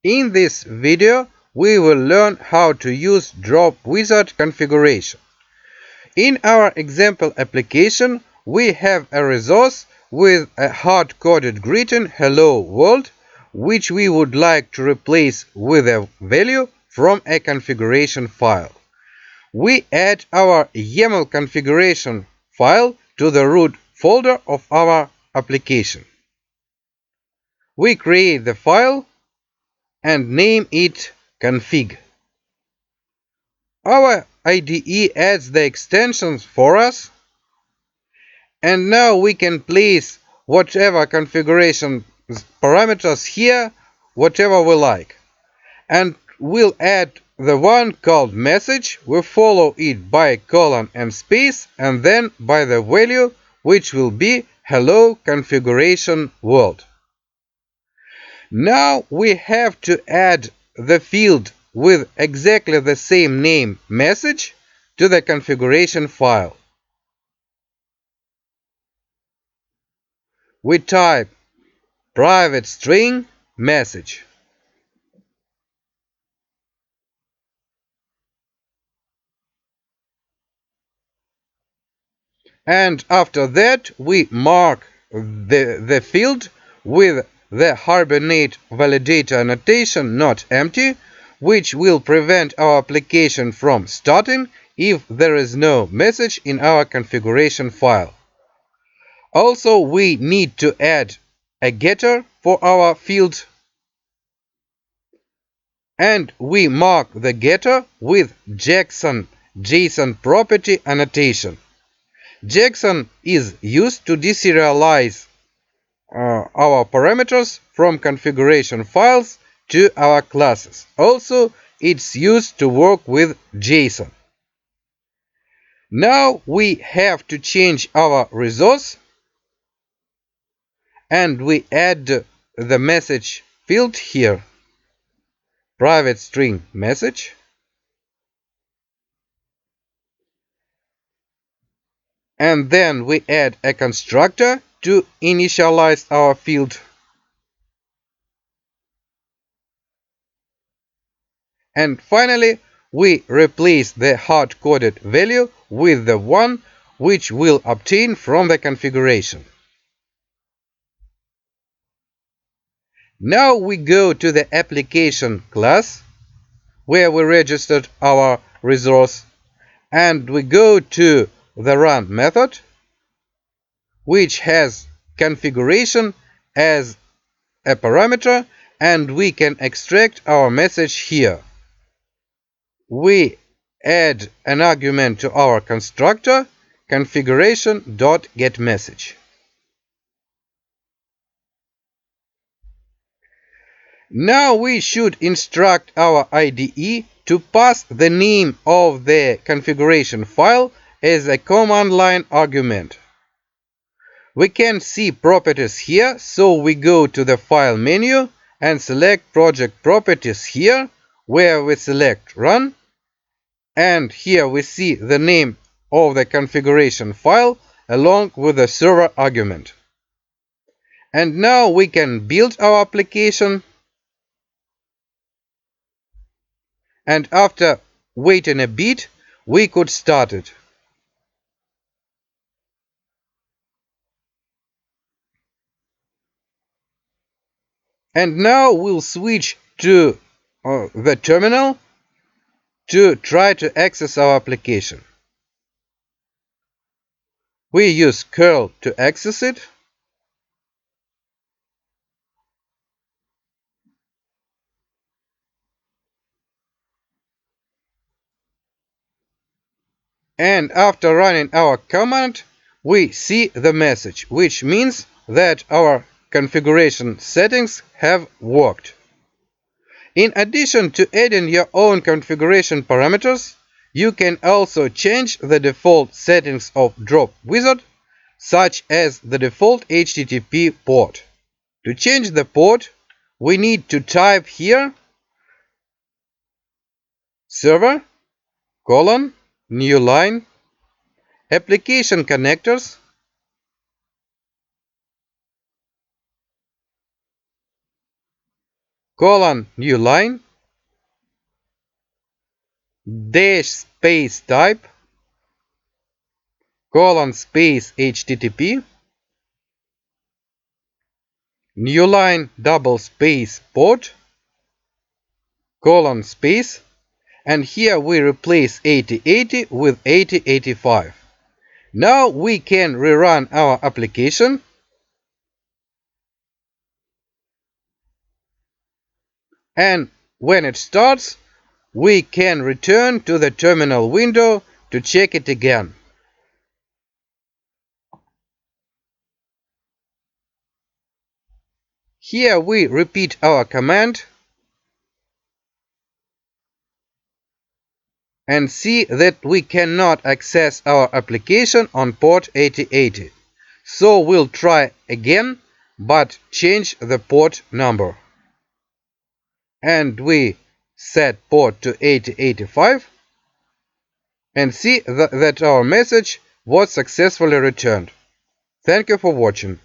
In this video, we will learn how to use Dropwizard configuration. In our example application, we have a resource with a hard-coded greeting "Hello World", which we would like to replace with a value from a configuration file. We add our YAML configuration file to the root folder of our application. We create the file and name it config. Our IDE adds the extensions for us, and now we can place whatever configuration parameters here, whatever we like. And we'll add the one called message. We follow it by colon and space, and then by the value, which will be hello configuration world. Now we have to add the field with exactly the same name message to the configuration file. We type private string message. And after that we mark the field with the Hibernate validator annotation not empty, which will prevent our application from starting if there is no message in our configuration file. Also, we need to add a getter for our field, and we mark the getter with JSON property annotation. JSON is used to deserialize our parameters from configuration files to our classes. Also, it's used to work with JSON. Now we have to change our resource, and we add the message field here, private string message. And then we add a constructor to initialize our field. And finally, we replace the hard-coded value with the one which we'll obtain from the configuration. Now we go to the application class where we registered our resource, and we go to the run method, which has configuration as a parameter, and we can extract our message here. We add an argument to our constructor, configuration.getMessage. Now we should instruct our IDE to pass the name of the configuration file as a command line argument. We can see properties here, so we go to the file menu and select project properties here, where we select run, and here we see the name of the configuration file along with the server argument. And now we can build our application, and after waiting a bit we could start it. And now we'll switch to the terminal to try to access our application. We use curl to access it. And after running our command, we see the message, which means that our configuration settings have worked. In addition to adding your own configuration parameters, you can also change the default settings of Dropwizard, such as the default HTTP port. To change the port, we need to type here server colon new line application connectors colon new line, dash space type, colon space HTTP, new line double space port, colon space, and here we replace 8080 with 8085. Now we can rerun our application, and when it starts, we can return to the terminal window to check it again. Here we repeat our command and see that we cannot access our application on port 8080. So we'll try again, but change the port number. And we set port to 8085 and see that our message was successfully returned. Thank you for watching.